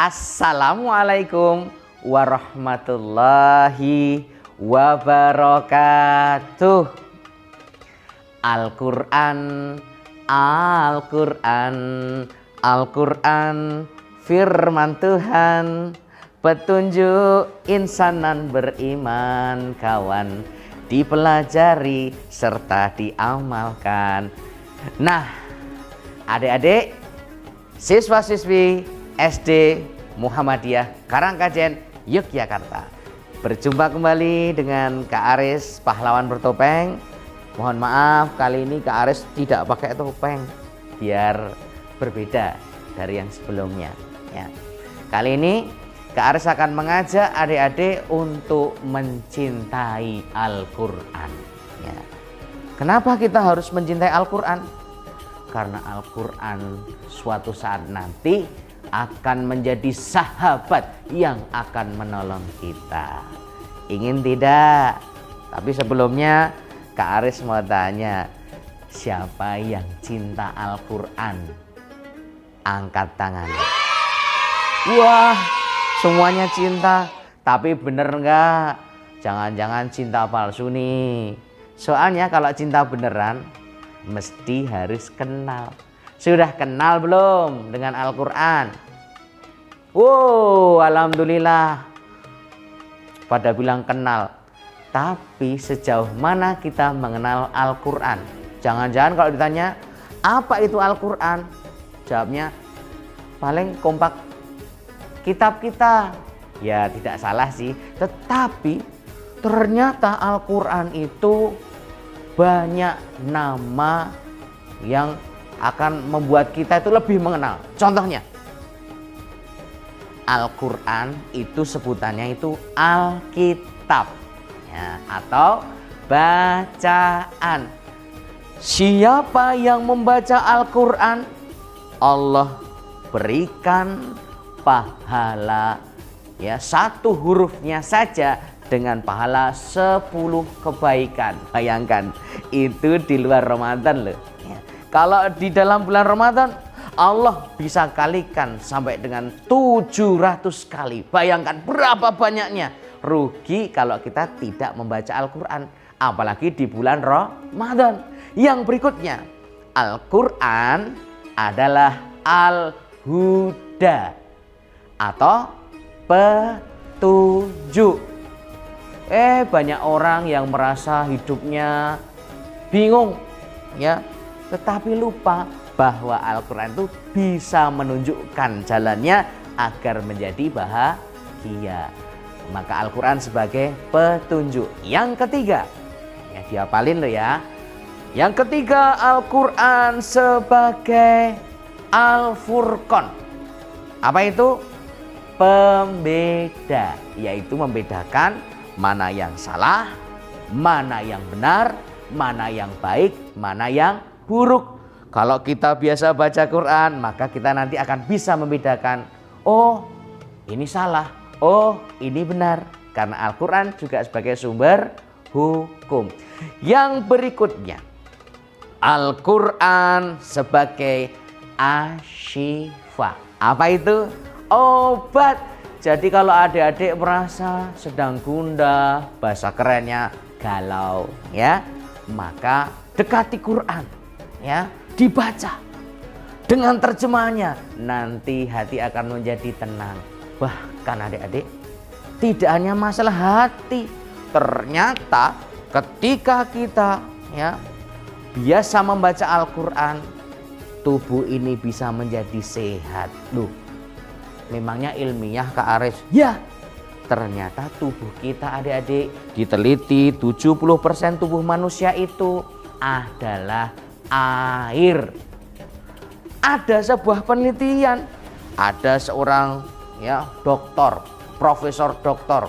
Assalamualaikum warahmatullahi wabarakatuh. Al-Quran, Al-Quran, Al-Quran, firman Tuhan, petunjuk insanan beriman kawan, dipelajari serta diamalkan. Nah, adik-adik, siswa-siswi SD Muhammadiyah Karangkajen, Yogyakarta, berjumpa kembali dengan Kak Aris, pahlawan bertopeng. Mohon maaf, kali ini Kak Aris tidak pakai topeng, biar berbeda dari yang sebelumnya ya. Kali ini Kak Aris akan mengajak adik-adik untuk mencintai Al-Quran ya. Kenapa kita harus mencintai Al-Quran? Karena Al-Quran suatu saat nanti akan menjadi sahabat yang akan menolong kita. Ingin tidak? Tapi sebelumnya Kak Aris mau tanya, siapa yang cinta Al-Quran? Angkat tangan. Wah, semuanya cinta. Tapi bener nggak? Jangan-jangan cinta palsu nih. Soalnya kalau cinta beneran mesti harus kenal. Sudah kenal belum dengan Al-Quran? Wow, alhamdulillah pada bilang kenal. Tapi sejauh mana kita mengenal Al-Quran? Jangan-jangan kalau ditanya apa itu Al-Quran, jawabnya paling kompak kitab kita. Ya tidak salah sih, tetapi ternyata Al-Quran itu banyak nama yang akan membuat kita itu lebih mengenal. Contohnya, Al-Quran itu sebutannya itu Alkitab ya, atau bacaan. Siapa yang membaca Al-Quran, Allah berikan pahala ya, satu hurufnya saja dengan pahala 10 kebaikan. Bayangkan, itu di luar Ramadan loh ya. Kalau di dalam bulan Ramadan, Allah bisa kalikan sampai dengan 700 kali. Bayangkan berapa banyaknya. Rugi kalau kita tidak membaca Al-Quran, apalagi di bulan Ramadan. Yang berikutnya, Al-Quran adalah Al-Huda atau petunjuk. Banyak orang yang merasa hidupnya bingung ya, tetapi lupa bahwa Al-Quran itu bisa menunjukkan jalannya agar menjadi bahagia. Maka Al-Quran sebagai petunjuk. Yang ketiga, ya dihafalin loh ya. Yang ketiga, Al-Quran sebagai Al-Furqan. Apa itu? Pembeda, yaitu membedakan mana yang salah, mana yang benar, mana yang baik, mana yang buruk. Kalau kita biasa baca Quran, maka kita nanti akan bisa membedakan, oh ini salah, oh ini benar. Karena Al-Quran juga sebagai sumber hukum. Yang berikutnya, Al-Quran sebagai asyifa. Apa itu? Obat. Jadi kalau adik-adik merasa sedang gundah, bahasa kerennya galau ya, maka dekati Quran ya, dibaca dengan terjemahannya, nanti hati akan menjadi tenang. Bahkan adik-adik, tidak hanya masalah hati, ternyata ketika kita ya biasa membaca Al-Quran, tubuh ini bisa menjadi sehat. Loh, memangnya ilmiah Kak Aris? Ya, ternyata tubuh kita adik-adik diteliti 70% tubuh manusia itu adalah air. Ada sebuah penelitian, ada seorang ya dokter, profesor dokter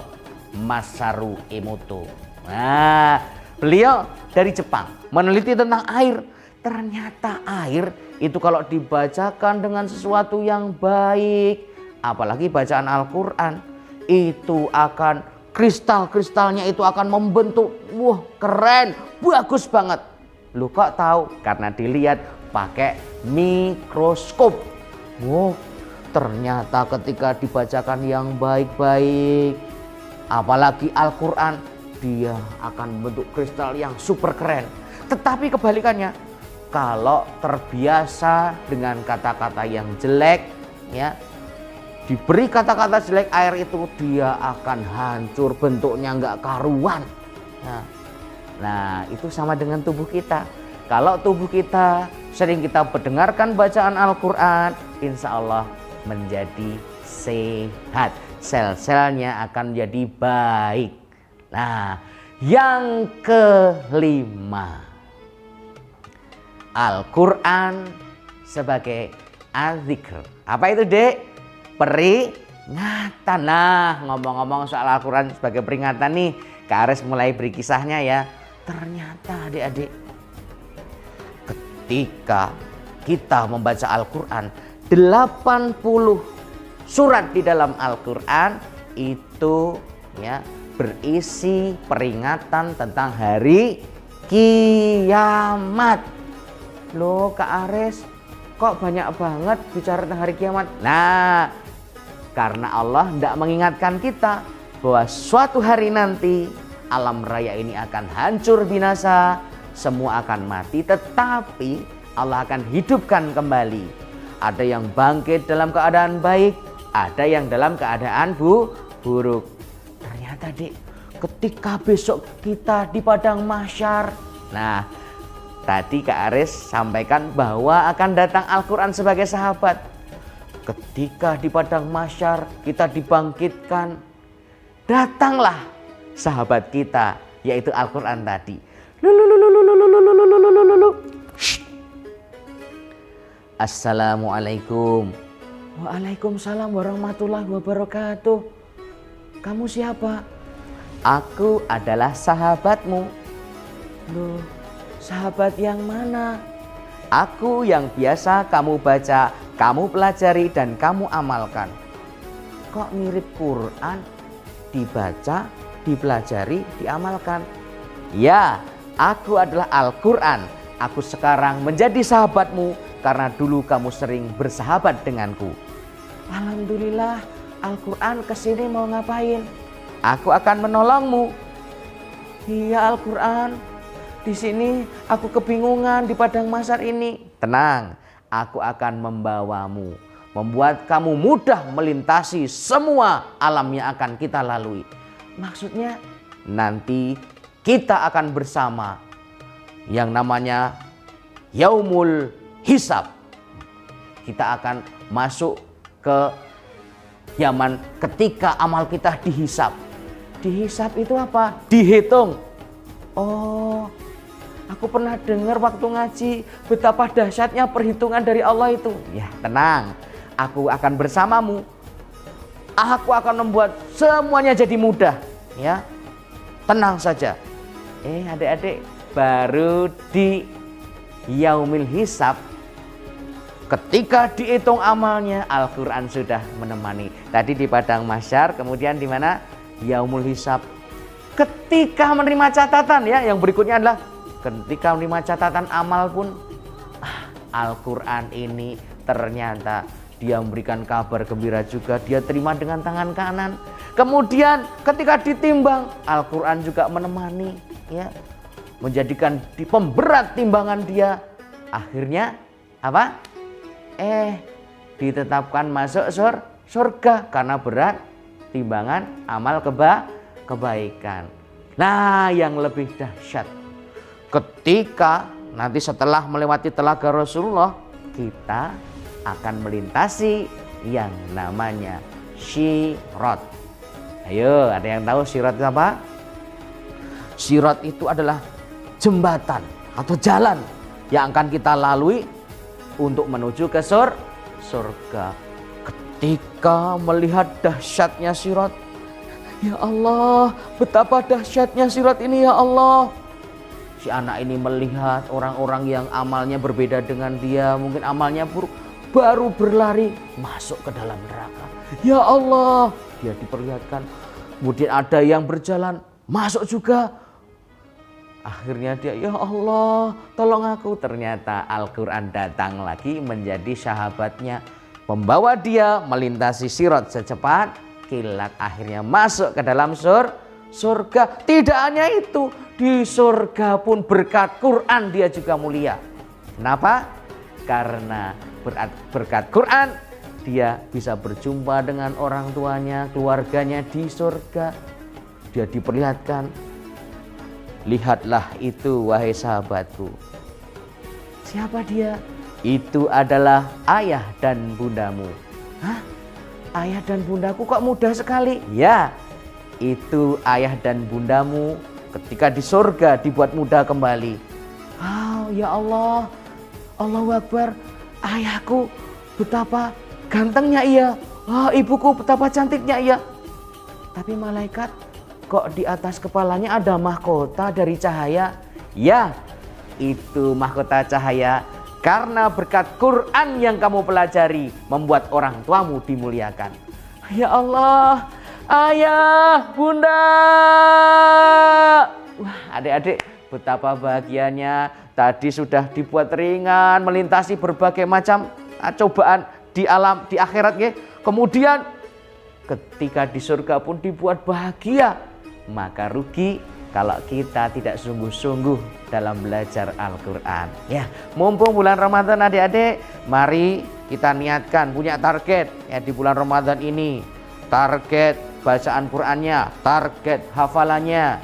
Masaru Emoto. Nah, beliau dari Jepang meneliti tentang air. Ternyata air itu kalau dibacakan dengan sesuatu yang baik, apalagi bacaan Al-Quran, itu akan kristal-kristalnya itu akan membentuk. Wah, keren, bagus banget. Lu kok tahu? Karena dilihat pakai mikroskop. Wow, Ternyata ketika dibacakan yang baik-baik, apalagi Al-Quran, dia akan membentuk kristal yang super keren. Tetapi kebalikannya, kalau terbiasa dengan kata-kata yang jelek, ya, diberi kata-kata jelek, air itu dia akan hancur, bentuknya nggak karuan. Nah, itu sama dengan tubuh kita. Kalau tubuh kita sering kita mendengarkan bacaan Al-Quran, insya Allah menjadi sehat. Sel-selnya akan jadi baik. Nah, yang kelima, Al-Quran sebagai az-zikr. Apa itu, Dek? Peringatan. Nah, ngomong-ngomong soal Al-Quran sebagai peringatan nih, Kak Aris mulai beri kisahnya ya. Ternyata adik-adik, ketika kita membaca Al-Quran, 80 surat di dalam Al-Quran itu ya berisi peringatan tentang hari kiamat. Loh Kak Aris, kok banyak banget bicara tentang hari kiamat? Nah, karena Allah tidak mengingatkan kita bahwa suatu hari nanti alam raya ini akan hancur binasa, semua akan mati, tetapi Allah akan hidupkan kembali. Ada yang bangkit dalam keadaan baik, ada yang dalam keadaan buruk. Ternyata Dik, ketika besok kita di padang mahsyar, nah tadi Kak Aris sampaikan bahwa akan datang Al-Quran sebagai sahabat. Ketika di padang mahsyar kita dibangkitkan, datanglah sahabat kita, yaitu Al-Quran tadi. Assalamualaikum. Waalaikumsalam warahmatullahi wabarakatuh. Kamu siapa? Aku adalah sahabatmu. Loh, sahabat yang mana? Aku yang biasa kamu baca, kamu pelajari dan kamu amalkan. Kok mirip Quran? Dibaca, dipelajari, diamalkan. Ya, aku adalah Al-Quran. Aku sekarang menjadi sahabatmu karena dulu kamu sering bersahabat denganku. Alhamdulillah, Al-Quran kesini mau ngapain? Aku akan menolongmu. Iya Al-Quran, di sini aku kebingungan di padang mahsyar ini. Tenang, aku akan membawamu, membuat kamu mudah melintasi semua alam yang akan kita lalui. Maksudnya nanti kita akan bersama yang namanya Yaumul Hisab. Kita akan masuk ke zaman ketika amal kita dihisab. Dihisab itu apa? Dihitung. Oh, aku pernah dengar waktu ngaji betapa dahsyatnya perhitungan dari Allah itu. Ya tenang, aku akan bersamamu. Aku akan membuat semuanya jadi mudah. Ya, tenang saja. Adik-adik, baru di Yaumil Hisab, ketika dihitung amalnya, Al-Quran sudah menemani. Tadi di padang mahsyar, kemudian di mana? Yaumul Hisab. Ketika menerima catatan, ya, yang berikutnya adalah ketika menerima catatan amal pun, Al-Quran ini ternyata dia memberikan kabar gembira juga, dia terima dengan tangan kanan. Kemudian ketika ditimbang, Al-Quran juga menemani, ya, menjadikan di pemberat timbangan dia. Akhirnya apa? Ditetapkan masuk surga karena berat timbangan amal kebaikan. Nah, yang lebih dahsyat, ketika nanti setelah melewati telaga Rasulullah, kita akan melintasi yang namanya Sirat. Ayo, ada yang tahu Sirat itu apa? Sirat itu adalah jembatan atau jalan yang akan kita lalui untuk menuju ke surga. Ketika melihat dahsyatnya Sirat, ya Allah, betapa dahsyatnya Sirat ini ya Allah. Si anak ini melihat orang-orang yang amalnya berbeda dengan dia, mungkin amalnya buruk, baru berlari masuk ke dalam neraka. Ya Allah, dia diperlihatkan. Kemudian ada yang berjalan masuk juga. Akhirnya dia, ya Allah, tolong aku. Ternyata Al-Quran datang lagi menjadi sahabatnya. membawa dia melintasi sirat secepat kilat, akhirnya masuk ke dalam surga. Tidak hanya itu, di surga pun berkat Quran dia juga mulia. Kenapa? Karena berkat Quran dia bisa berjumpa dengan orang tuanya, keluarganya di surga. Dia diperlihatkan, lihatlah itu wahai sahabatku. Siapa dia? Itu adalah ayah dan bundamu. Hah? Ayah dan bundaku kok mudah sekali? Ya, itu ayah dan bundamu ketika di surga dibuat muda kembali. Oh ya Allah, Allahu Akbar, ayahku betapa gantengnya ia. Oh, ibuku betapa cantiknya ia. Tapi malaikat, kok di atas kepalanya ada mahkota dari cahaya? Ya, itu mahkota cahaya karena berkat Quran yang kamu pelajari membuat orang tuamu dimuliakan. Ya Allah, ayah, bunda. Wah, adik-adik betapa bahagianya. Tadi sudah dibuat ringan, melintasi berbagai macam cobaan di alam, di akhirat ya. Kemudian ketika di surga pun dibuat bahagia. Maka rugi kalau kita tidak sungguh-sungguh dalam belajar Al-Quran. Ya, mumpung bulan Ramadan adik-adik, mari kita niatkan punya target ya di bulan Ramadan ini. Target bacaan Qurannya, target hafalannya.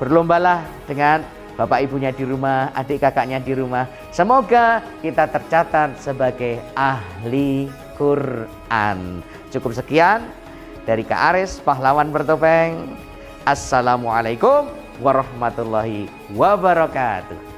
Berlombalah dengan bapak ibunya di rumah, adik kakaknya di rumah. Semoga kita tercatat sebagai ahli Quran. Cukup sekian dari Kak Aris, pahlawan bertopeng. Assalamualaikum warahmatullahi wabarakatuh.